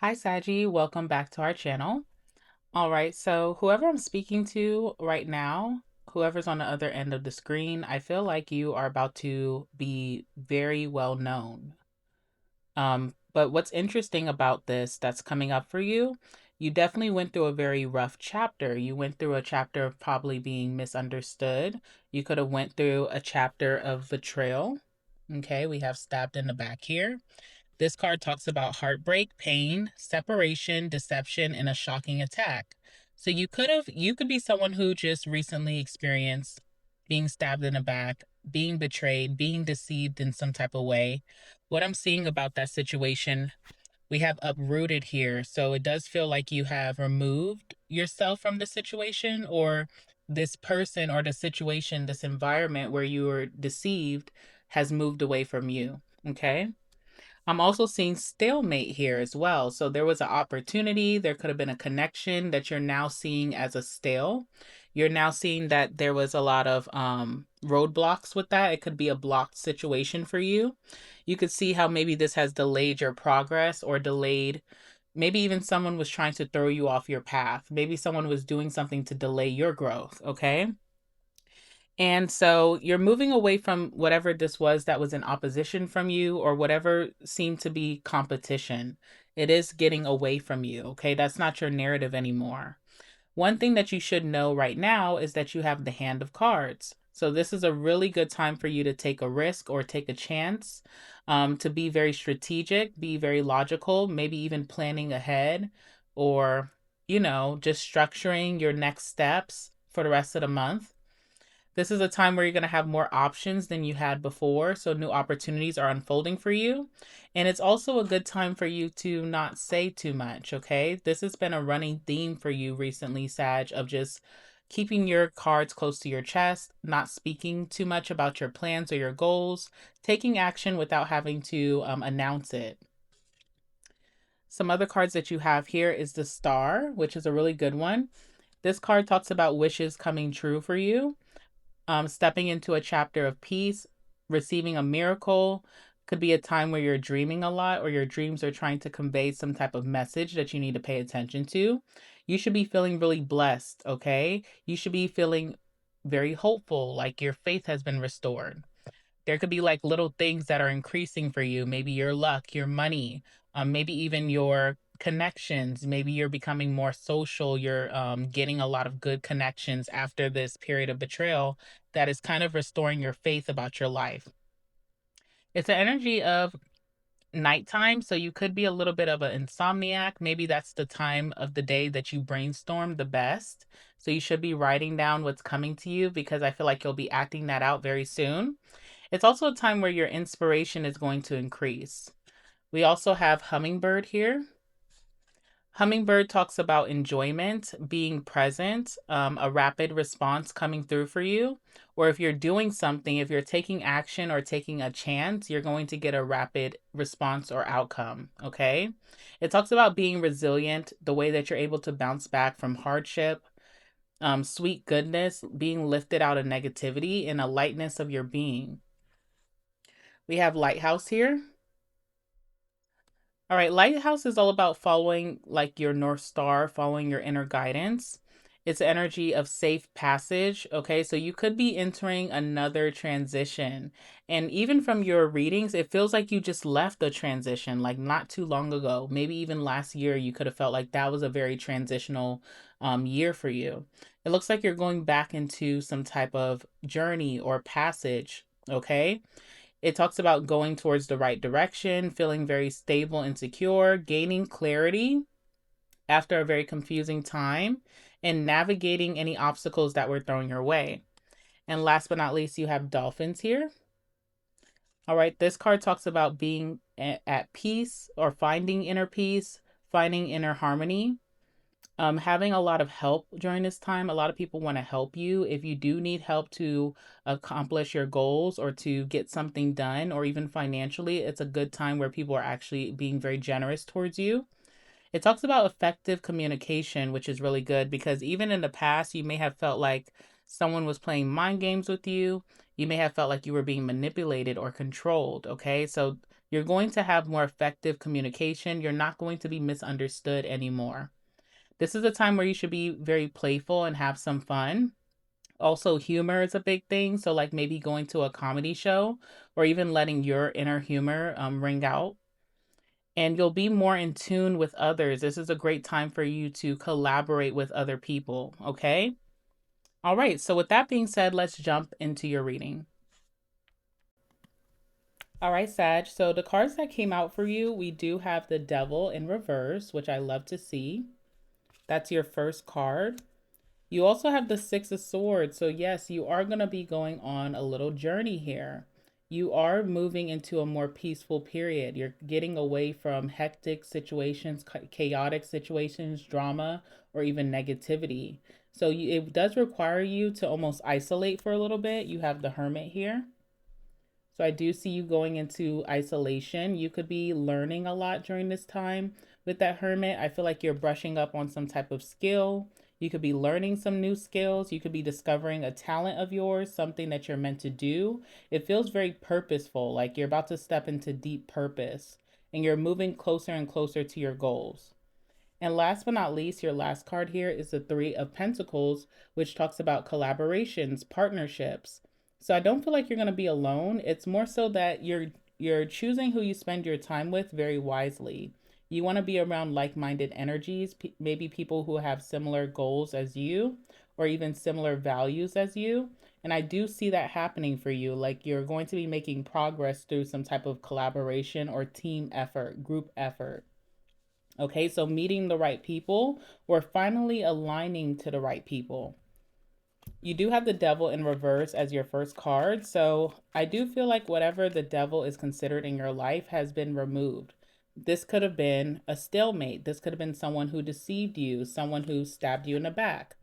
Hi, Saji. Welcome back to our channel. All right, so whoever I'm speaking to right now, whoever's on the other end of the screen, I feel like you are about to be very well known. But what's interesting about this that's coming up for you, you definitely went through a very rough chapter. You went through a chapter of probably being misunderstood. You could have went through a chapter of betrayal. Okay, we have stabbed in the back here. This card talks about heartbreak, pain, separation, deception, and a shocking attack. So you could be someone who just recently experienced being stabbed in the back, being betrayed, being deceived in some type of way. What I'm seeing about that situation, we have uprooted here. So it does feel like you have removed yourself from the situation, or this person or the situation, this environment where you were deceived has moved away from you. Okay. I'm also seeing stalemate here as well. So there was an opportunity, there could have been a connection that you're now seeing as a stale. You're now seeing that there was a lot of roadblocks with that. It could be a blocked situation for you. You could see how maybe this has delayed your progress or delayed, maybe even someone was trying to throw you off your path. Maybe someone was doing something to delay your growth, okay? And so you're moving away from whatever this was that was in opposition from you or whatever seemed to be competition. It is getting away from you. Okay. That's not your narrative anymore. One thing that you should know right now is that you have the hand of cards. So this is a really good time for you to take a risk or take a chance, to be very strategic, be very logical, maybe even planning ahead or, just structuring your next steps for the rest of the month. This is a time where you're going to have more options than you had before. So new opportunities are unfolding for you. And it's also a good time for you to not say too much. Okay. This has been a running theme for you recently, Sag, of just keeping your cards close to your chest, not speaking too much about your plans or your goals, taking action without having to announce it. Some other cards that you have here is the Star, which is a really good one. This card talks about wishes coming true for you, stepping into a chapter of peace, receiving a miracle. Could be a time where you're dreaming a lot or your dreams are trying to convey some type of message that you need to pay attention to. You should be feeling really blessed, okay? You should be feeling very hopeful, like your faith has been restored. There could be like little things that are increasing for you, maybe your luck, your money, maybe even your connections. Maybe you're becoming more social. You're getting a lot of good connections after this period of betrayal that is kind of restoring your faith about your life. It's an energy of nighttime, so you could be a little bit of an insomniac. Maybe that's the time of the day that you brainstorm the best. So you should be writing down what's coming to you because I feel like you'll be acting that out very soon. It's also a time where your inspiration is going to increase. We also have Hummingbird here. Hummingbird talks about enjoyment, being present, a rapid response coming through for you. Or if you're doing something, if you're taking action or taking a chance, you're going to get a rapid response or outcome. Okay. It talks about being resilient, the way that you're able to bounce back from hardship, sweet goodness, being lifted out of negativity, and a lightness of your being. We have Lighthouse here. All right, Lighthouse is all about following like your North Star, following your inner guidance. It's energy of safe passage. Okay, so you could be entering another transition. And even from your readings, it feels like you just left the transition like not too long ago. Maybe even last year, you could have felt like that was a very transitional year for you. It looks like you're going back into some type of journey or passage. Okay, it talks about going towards the right direction, feeling very stable and secure, gaining clarity after a very confusing time, and navigating any obstacles that were thrown your way. And last but not least, you have dolphins here. All right, this card talks about being at peace or finding inner peace, finding inner harmony. Having a lot of help during this time. A lot of people want to help you. If you do need help to accomplish your goals or to get something done, or even financially, it's a good time where people are actually being very generous towards you. It talks about effective communication, which is really good because even in the past, you may have felt like someone was playing mind games with you. You may have felt like you were being manipulated or controlled. Okay. So You're going to have more effective communication. You're not going to be misunderstood anymore. This is a time where you should be very playful and have some fun. Also, humor is a big thing. So, like maybe going to a comedy show or even letting your inner humor ring out. And you'll be more in tune with others. This is a great time for you to collaborate with other people. Okay. All right. So, with that being said, let's jump into your reading. All right, Sag. So, the cards that came out for you, we do have the Devil in reverse, which I love to see. That's your first card. You also have the Six of Swords. So, yes, you are going to be going on a little journey here. You are moving into a more peaceful period. You're getting away from hectic situations, chaotic situations, drama, or even negativity. So, it does require you to almost isolate for a little bit. You have the Hermit here. So I do see you going into isolation. You could be learning a lot during this time with that Hermit. I feel like you're brushing up on some type of skill. You could be learning some new skills. You could be discovering a talent of yours, something that you're meant to do. It feels very purposeful, like you're about to step into deep purpose and you're moving closer and closer to your goals. And last but not least, your last card here is the Three of Pentacles, which talks about collaborations, partnerships. So I don't feel like you're going to be alone. It's more so that you're choosing who you spend your time with very wisely. You want to be around like-minded energies, maybe people who have similar goals as you or even similar values as you. And I do see that happening for you. Like you're going to be making progress through some type of collaboration or team effort, group effort. Okay, so meeting the right people or finally aligning to the right people. You do have the Devil in reverse as your first card. So I do feel like whatever the devil is considered in your life has been removed. This could have been a stalemate. This could have been someone who deceived you, someone who stabbed you in the back.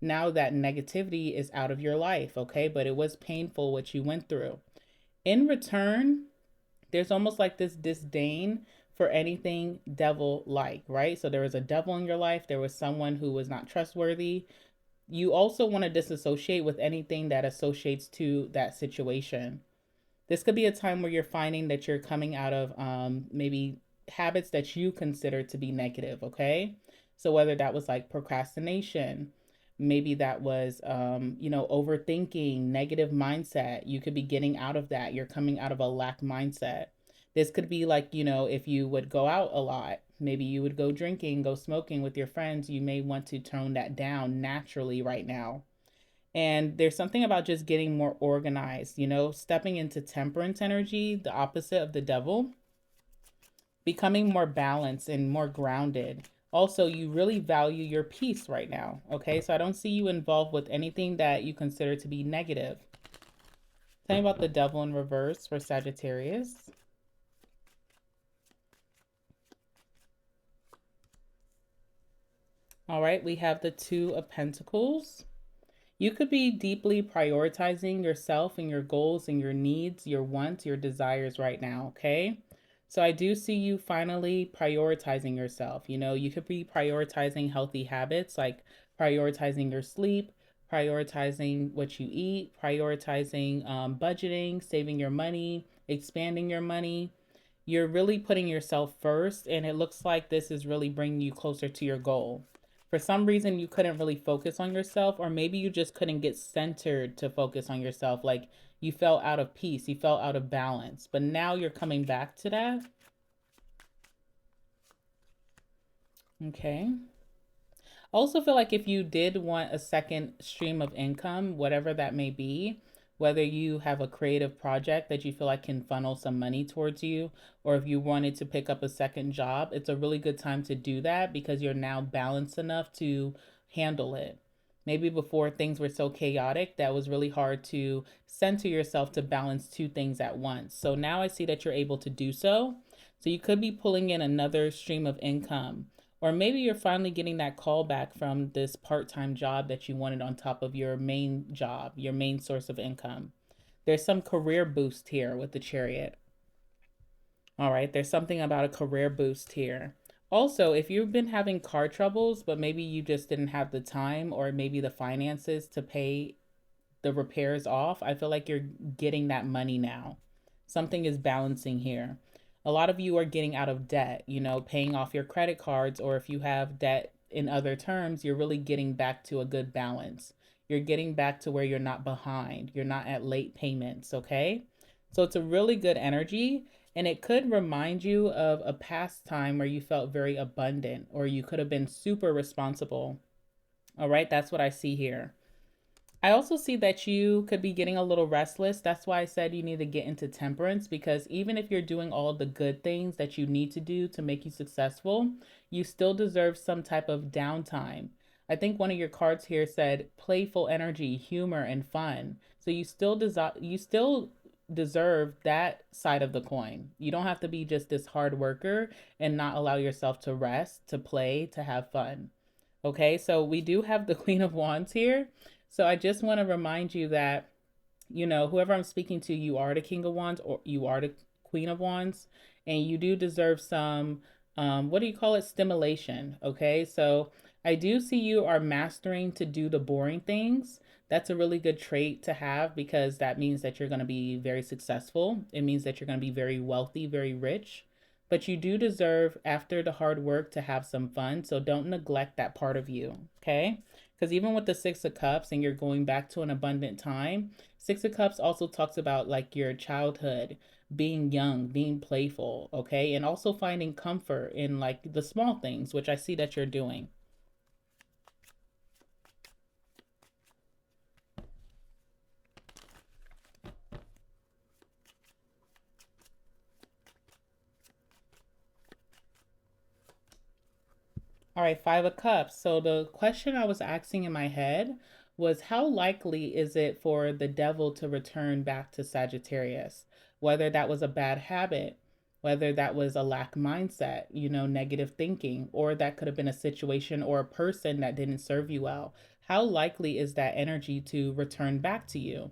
Now that negativity is out of your life, okay? But it was painful what you went through. In return, there's almost like this disdain for anything devil like, right? So there was a devil in your life, there was someone who was not trustworthy. You also want to disassociate with anything that associates to that situation. This could be a time where you're finding that you're coming out of maybe habits that you consider to be negative, okay? So whether that was like procrastination, maybe that was overthinking, negative mindset, you could be getting out of that. You're coming out of a lack mindset. This could be like, if you would go out a lot, maybe you would go drinking, go smoking with your friends, you may want to tone that down naturally right now. And there's something about just getting more organized, stepping into temperance energy, the opposite of the devil, becoming more balanced and more grounded. Also, you really value your peace right now. Okay, so I don't see you involved with anything that you consider to be negative. Tell me about the Devil in reverse for Sagittarius. All right, we have the Two of Pentacles. You could be deeply prioritizing yourself and your goals and your needs, your wants, your desires right now, okay? So I do see you finally prioritizing yourself. You could be prioritizing healthy habits like prioritizing your sleep, prioritizing what you eat, prioritizing budgeting, saving your money, expanding your money. You're really putting yourself first, and it looks like this is really bringing you closer to your goal. For some reason, you couldn't really focus on yourself, or maybe you just couldn't get centered to focus on yourself. Like you felt out of peace, you felt out of balance, but now you're coming back to that. Okay. Also feel like if you did want a second stream of income, whatever that may be, whether you have a creative project that you feel like can funnel some money towards you, or if you wanted to pick up a second job, it's a really good time to do that because you're now balanced enough to handle it. Maybe before things were so chaotic that was really hard to center yourself to balance two things at once. So now I see that you're able to do so. So you could be pulling in another stream of income. Or maybe you're finally getting that call back from this part-time job that you wanted on top of your main job, your main source of income. There's some career boost here with the Chariot. All right, there's something about a career boost here. Also, if you've been having car troubles, but maybe you just didn't have the time or maybe the finances to pay the repairs off, I feel like you're getting that money now. Something is balancing here. A lot of you are getting out of debt, paying off your credit cards, or if you have debt in other terms, you're really getting back to a good balance. You're getting back to where you're not behind. You're not at late payments, okay? So it's a really good energy, and it could remind you of a past time where you felt very abundant or you could have been super responsible. All right, that's what I see here. I also see that you could be getting a little restless. That's why I said you need to get into temperance, because even if you're doing all the good things that you need to do to make you successful, you still deserve some type of downtime. I think one of your cards here said playful energy, humor, and fun. So you still deserve that side of the coin. You don't have to be just this hard worker and not allow yourself to rest, to play, to have fun. Okay, so we do have the Queen of Wands here. So I just want to remind you that, whoever I'm speaking to, you are the King of Wands or you are the Queen of Wands, and you do deserve some, what do you call it? Stimulation. Okay, so I do see you are mastering to do the boring things. That's a really good trait to have because that means that you're going to be very successful. It means that you're going to be very wealthy, very rich. But you do deserve, after the hard work, to have some fun. So don't neglect that part of you. Okay. Because even with the Six of Cups and you're going back to an abundant time, Six of Cups also talks about like your childhood, being young, being playful, okay? And also finding comfort in like the small things, which I see that you're doing. All right, Five of Cups. So the question I was asking in my head was how likely is it for the devil to return back to Sagittarius? Whether that was a bad habit, whether that was a lack mindset, negative thinking, or that could have been a situation or a person that didn't serve you well. How likely is that energy to return back to you?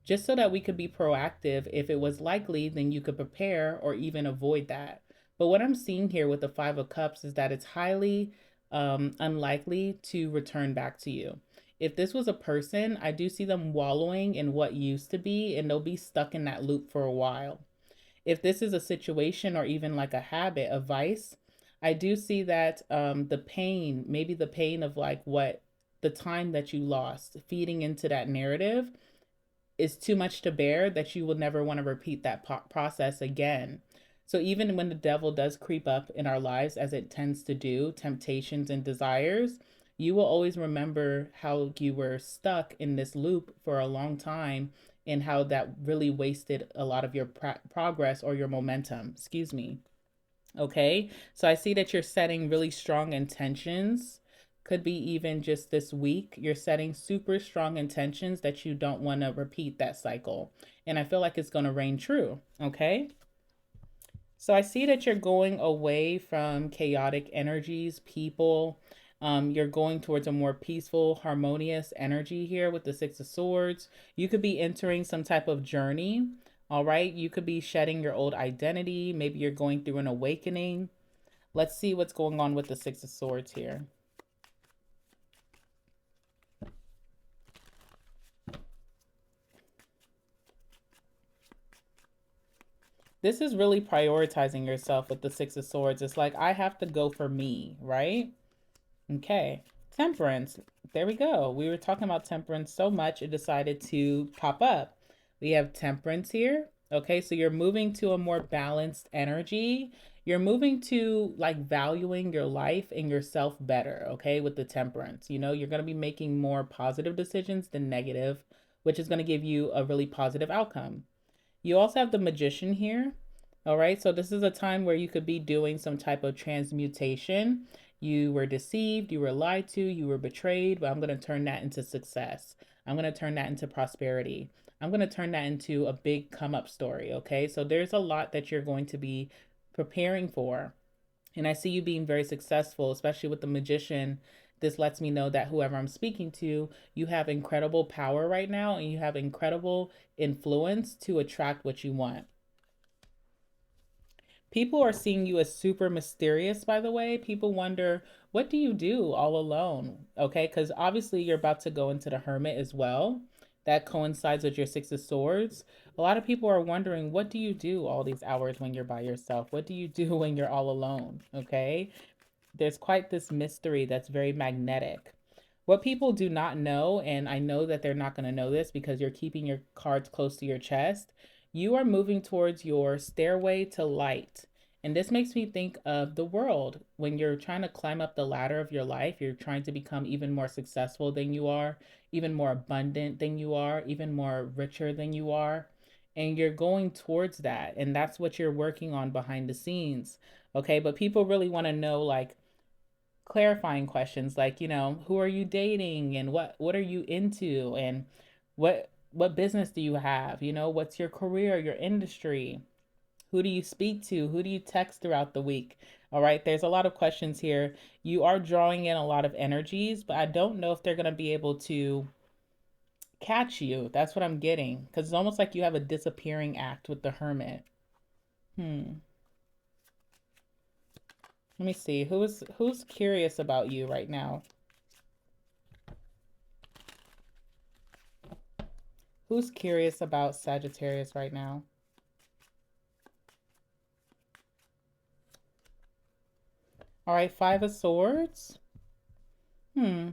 Just so that we could be proactive. If it was likely, then you could prepare or even avoid that. But what I'm seeing here with the Five of Cups is that it's highly unlikely to return back to you. If this was a person, I do see them wallowing in what used to be, and they'll be stuck in that loop for a while. If this is a situation or even like a habit, a vice, I do see that the pain, maybe the pain of like what the time that you lost, feeding into that narrative is too much to bear, that you will never want to repeat that process again. So even when the devil does creep up in our lives, as it tends to do, temptations and desires, you will always remember how you were stuck in this loop for a long time and how that really wasted a lot of your progress or your momentum. Excuse me. Okay, so I see that you're setting really strong intentions. Could be even just this week, you're setting super strong intentions that you don't want to repeat that cycle. And I feel like it's going to reign true. Okay, so I see that you're going away from chaotic energies, people. You're going towards a more peaceful, harmonious energy here with the Six of Swords. You could be entering some type of journey. All right. You could be shedding your old identity. Maybe you're going through an awakening. Let's see what's going on with the Six of Swords here. This is really prioritizing yourself with the Six of Swords. It's like, I have to go for me, right? Okay. Temperance. There we go. We were talking about temperance so much, it decided to pop up. We have temperance here. Okay, so you're moving to a more balanced energy. You're moving to like valuing your life and yourself better, okay, with the temperance. You're going to be making more positive decisions than negative, which is going to give you a really positive outcome. You also have the magician here. All right, so this is a time where you could be doing some type of transmutation. You were deceived, you were lied to, you were betrayed, but I'm going to turn that into success. I'm going to turn that into prosperity. I'm going to turn that into a big come up story. Okay, so there's a lot that you're going to be preparing for. And I see you being very successful, especially with the magician. This lets me know that whoever I'm speaking to, you have incredible power right now and you have incredible influence to attract what you want. People are seeing you as super mysterious, by the way. People wonder, what do you do all alone? Okay, because obviously you're about to go into the hermit as well. That coincides with your Six of Swords. A lot of people are wondering, what do you do all these hours when you're by yourself? What do you do when you're all alone? Okay. There's quite this mystery that's very magnetic. What people do not know, and I know that they're not going to know this because you're keeping your cards close to your chest, you are moving towards your stairway to light. And this makes me think of the world. When you're trying to climb up the ladder of your life, you're trying to become even more successful than you are, even more abundant than you are, even more richer than you are. And you're going towards that. And that's what you're working on behind the scenes. Okay. But people really want to know, like, clarifying questions like, who are you dating and what are you into and what business do you have? What's your career, your industry? Who do you speak to? Who do you text throughout the week? All right, there's a lot of questions here. You are drawing in a lot of energies, but I don't know if they're going to be able to catch you. That's what I'm getting, because it's almost like you have a disappearing act with the Hermit. Let me see. Who's curious about you right now? Who's curious about Sagittarius right now? All right, Five of Swords. Hmm.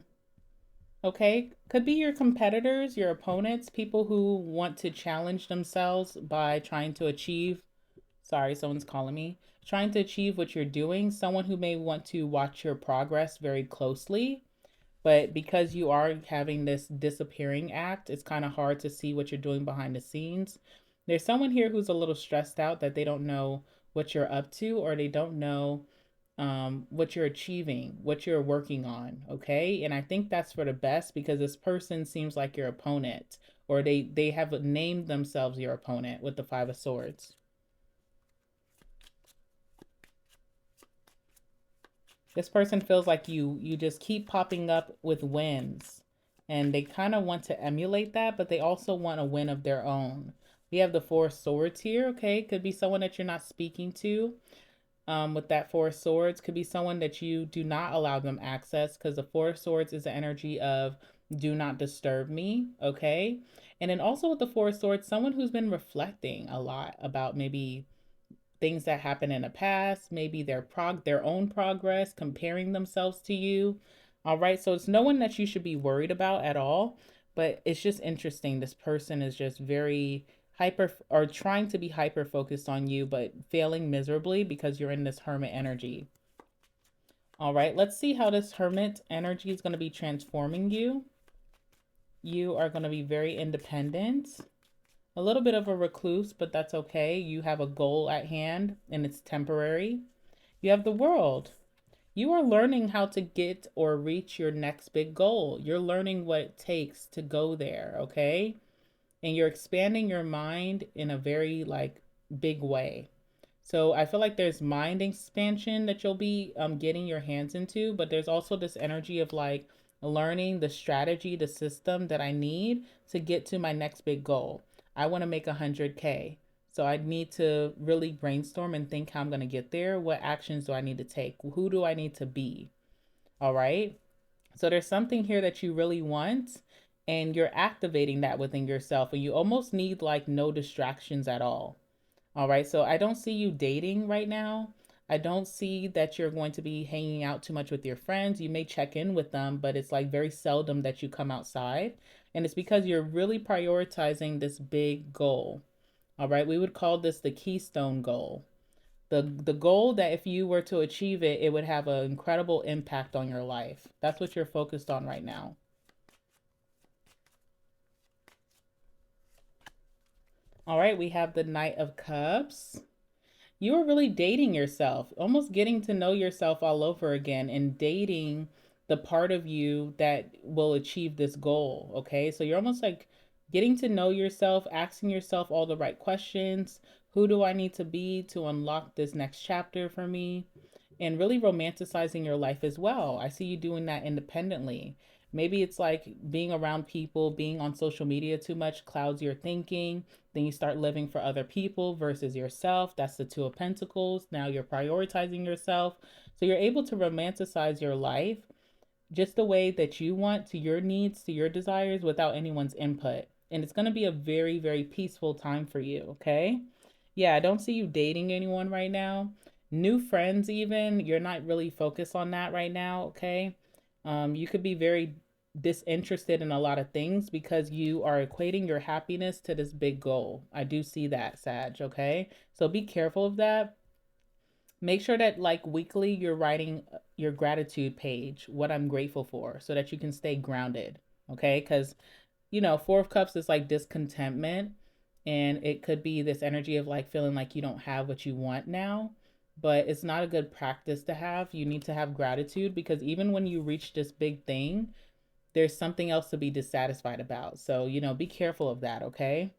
Okay. Could be your competitors, your opponents, people who want to challenge themselves by trying to achieve. Sorry, someone's calling me. Trying to achieve what you're doing. Someone who may want to watch your progress very closely. But because you are having this disappearing act, it's kind of hard to see what you're doing behind the scenes. There's someone here who's a little stressed out that they don't know what you're up to, or they don't know what you're achieving, what you're working on. Okay. And I think that's for the best because this person seems like your opponent, or they have named themselves your opponent with the Five of Swords. This person feels like you just keep popping up with wins, and they kind of want to emulate that, but they also want a win of their own. We have the Four of Swords here. Okay, could be someone that you're not speaking to. With that Four of Swords, could be someone that you do not allow them access, because the Four of Swords is the energy of do not disturb me. Okay, and then also with the Four of Swords, someone who's been reflecting a lot about maybe things that happened in the past, maybe their own progress, comparing themselves to you. All right, so it's no one that you should be worried about at all, but it's just interesting. This person is just very hyper, or trying to be hyper focused on you, but failing miserably because you're in this hermit energy. All right, let's see how this hermit energy is going to be transforming you. You are going to be very independent. A little bit of a recluse, but that's okay. You have a goal at hand and it's temporary. You have the World. You are learning how to get or reach your next big goal. You're learning what it takes to go there, okay? And you're expanding your mind in a very like big way. So I feel like there's mind expansion that you'll be getting your hands into, but there's also this energy of like learning the strategy, the system that I need to get to my next big goal. I want to make 100K. So I need to really brainstorm and think how I'm going to get there. What actions do I need to take? Who do I need to be? All right. So there's something here that you really want, and you're activating that within yourself, and you almost need like no distractions at all. All right, so I don't see you dating right now. I don't see that you're going to be hanging out too much with your friends. You may check in with them, but it's like very seldom that you come outside. And it's because you're really prioritizing this big goal. All right, we would call this the keystone goal. The goal that if you were to achieve it, it would have an incredible impact on your life. That's what you're focused on right now. All right, we have the Knight of Cups. You are really dating yourself, almost getting to know yourself all over again and dating the part of you that will achieve this goal. Okay. So you're almost like getting to know yourself, asking yourself all the right questions. Who do I need to be to unlock this next chapter for me? And really romanticizing your life as well. I see you doing that independently. Maybe it's like being around people, being on social media too much clouds your thinking. Then you start living for other people versus yourself. That's the Two of Pentacles. Now you're prioritizing yourself. So you're able to romanticize your life just the way that you want, to your needs, to your desires, without anyone's input. And it's going to be a very, very peaceful time for you, okay? Yeah, I don't see you dating anyone right now. New friends, even, you're not really focused on that right now, okay? You could be very disinterested in a lot of things because you are equating your happiness to this big goal. I do see that, Sag, okay? So be careful of that. Make sure that like weekly you're writing your gratitude page, what I'm grateful for, so that you can stay grounded, okay? Because Four of Cups is like discontentment, and it could be this energy of like feeling like you don't have what you want now, but it's not a good practice to have. You need to have gratitude because even when you reach this big thing, there's something else to be dissatisfied about. So, be careful of that, okay?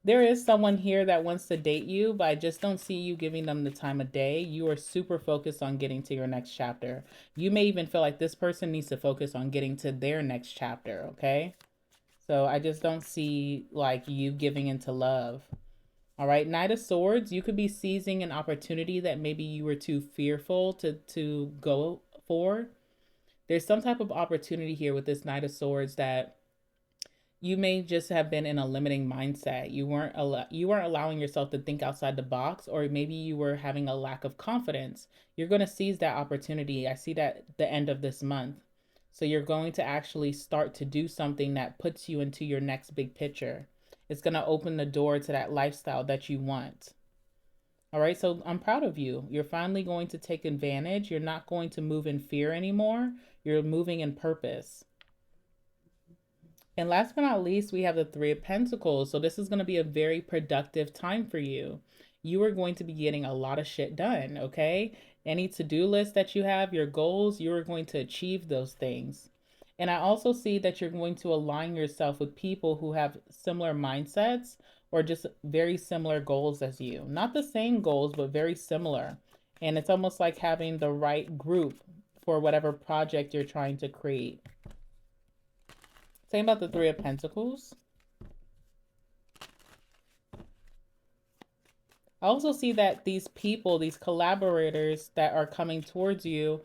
There is someone here that wants to date you, but I just don't see you giving them the time of day. You are super focused on getting to your next chapter. You may even feel like this person needs to focus on getting to their next chapter, okay? So I just don't see like you giving into love. All right, Knight of Swords, you could be seizing an opportunity that maybe you were too fearful to go for. There's some type of opportunity here with this Knight of Swords that you may just have been in a limiting mindset. You weren't allowing yourself to think outside the box, or maybe you were having a lack of confidence. You're going to seize that opportunity. I see that the end of this month. So you're going to actually start to do something that puts you into your next big picture. It's going to open the door to that lifestyle that you want. All right, so I'm proud of you. You're finally going to take advantage. You're not going to move in fear anymore. You're moving in purpose. And last but not least, we have the Three of Pentacles. So this is going to be a very productive time for you. You are going to be getting a lot of shit done, okay? Any to-do list that you have, your goals, you are going to achieve those things. And I also see that you're going to align yourself with people who have similar mindsets or just very similar goals as you. Not the same goals, but very similar. And it's almost like having the right group for whatever project you're trying to create. Same about the Three of Pentacles. I also see that these people, these collaborators that are coming towards you,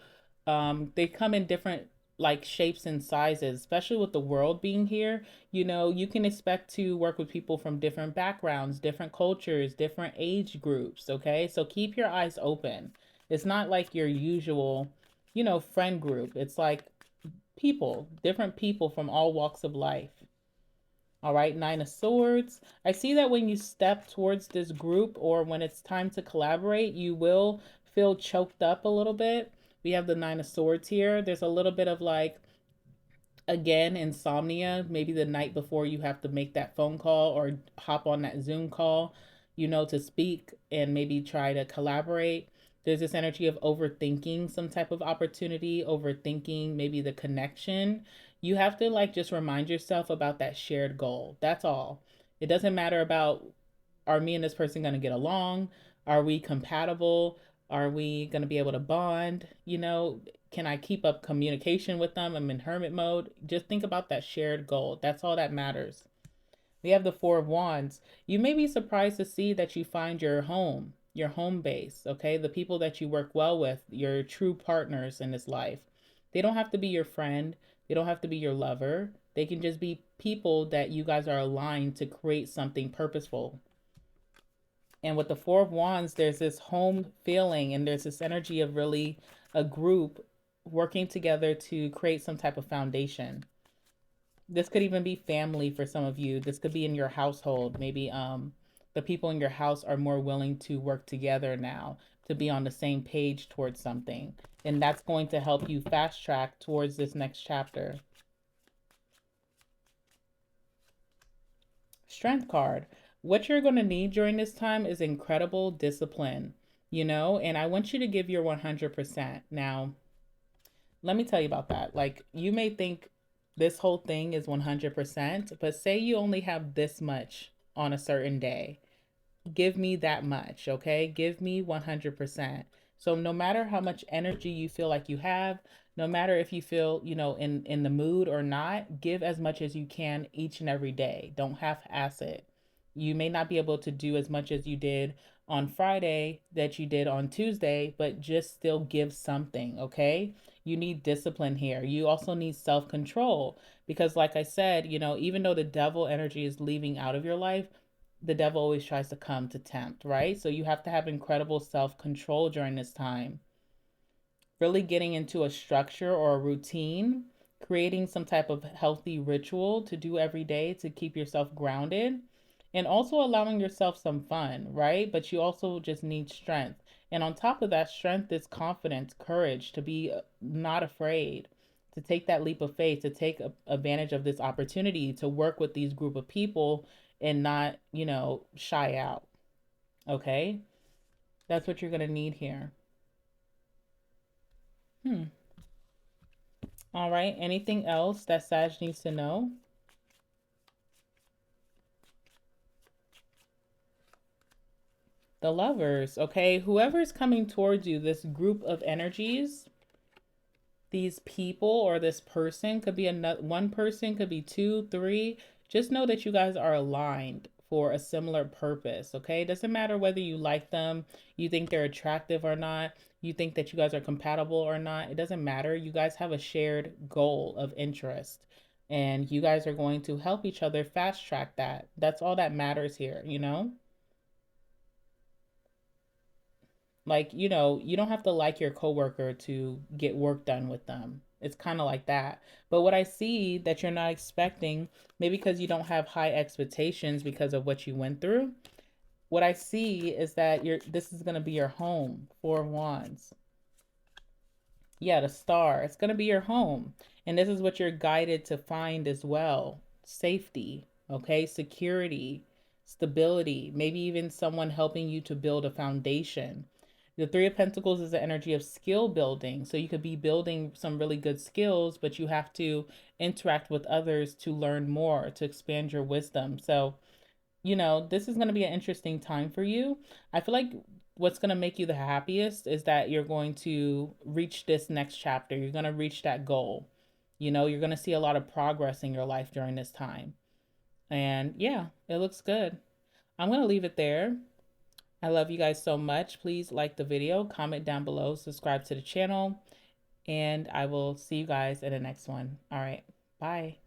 they come in different like shapes and sizes, especially with the world being here. You can expect to work with people from different backgrounds, different cultures, different age groups, okay? So keep your eyes open. It's not like your usual, friend group. It's like people, different people from all walks of life. All right, Nine of Swords. I see that when you step towards this group or when it's time to collaborate, you will feel choked up a little bit. We have the Nine of Swords here. There's a little bit of like, again, insomnia. Maybe the night before you have to make that phone call or hop on that Zoom call, to speak and maybe try to collaborate. There's this energy of overthinking some type of opportunity, overthinking maybe the connection. You have to like just remind yourself about that shared goal. That's all. It doesn't matter about, are me and this person going to get along? Are we compatible? Are we going to be able to bond? Can I keep up communication with them? I'm in hermit mode. Just think about that shared goal. That's all that matters. We have the Four of Wands. You may be surprised to see that you find your home base, okay? The people that you work well with, your true partners in this life. They don't have to be your friend, they don't have to be your lover. They can just be people that you guys are aligned to create something purposeful. And with the Four of Wands, there's this home feeling and there's this energy of really a group working together to create some type of foundation. This could even be family for some of you. This could be in your household. Maybe the people in your house are more willing to work together now to be on the same page towards something. And that's going to help you fast track towards this next chapter. Strength card. What you're going to need during this time is incredible discipline, and I want you to give your 100%. Now, let me tell you about that. Like, you may think this whole thing is 100%, but say you only have this much on a certain day. Give me that much, okay? Give me 100%. So no matter how much energy you feel like you have, no matter if you feel, in the mood or not, give as much as you can each and every day. Don't half-ass it. You may not be able to do as much as you did on Friday that you did on Tuesday, but just still give something, okay? You need discipline here. You also need self control because, like I said, even though the devil energy is leaving out of your life, the devil always tries to come to tempt, right? So you have to have incredible self control during this time. Really getting into a structure or a routine, creating some type of healthy ritual to do every day to keep yourself grounded, and also allowing yourself some fun, right? But you also just need strength. And on top of that, strength is confidence, courage to be not afraid, to take that leap of faith, to take advantage of this opportunity to work with these group of people and not, shy out. Okay? That's what you're going to need here. Hmm. All right. Anything else that Sag needs to know? The lovers. Okay. Whoever's coming towards you, this group of energies, these people or this person could be another one person, could be two, three. Just know that you guys are aligned for a similar purpose. Okay. It doesn't matter whether you like them, you think they're attractive or not, you think that you guys are compatible or not. It doesn't matter. You guys have a shared goal of interest. And you guys are going to help each other fast track that. That's all that matters here. Like, you don't have to like your coworker to get work done with them. It's kind of like that. But what I see that you're not expecting, maybe because you don't have high expectations because of what you went through, what I see is that this is going to be your home. Four of Wands. Yeah, the star. It's going to be your home. And this is what you're guided to find as well. Safety, okay? Security, stability, maybe even someone helping you to build a foundation. The Three of Pentacles is the energy of skill building. So you could be building some really good skills, but you have to interact with others to learn more, to expand your wisdom. So this is going to be an interesting time for you. I feel like what's going to make you the happiest is that you're going to reach this next chapter. You're going to reach that goal. You're going to see a lot of progress in your life during this time. And yeah, it looks good. I'm going to leave it there. I love you guys so much. Please like the video, comment down below, subscribe to the channel, and I will see you guys in the next one. All right. Bye.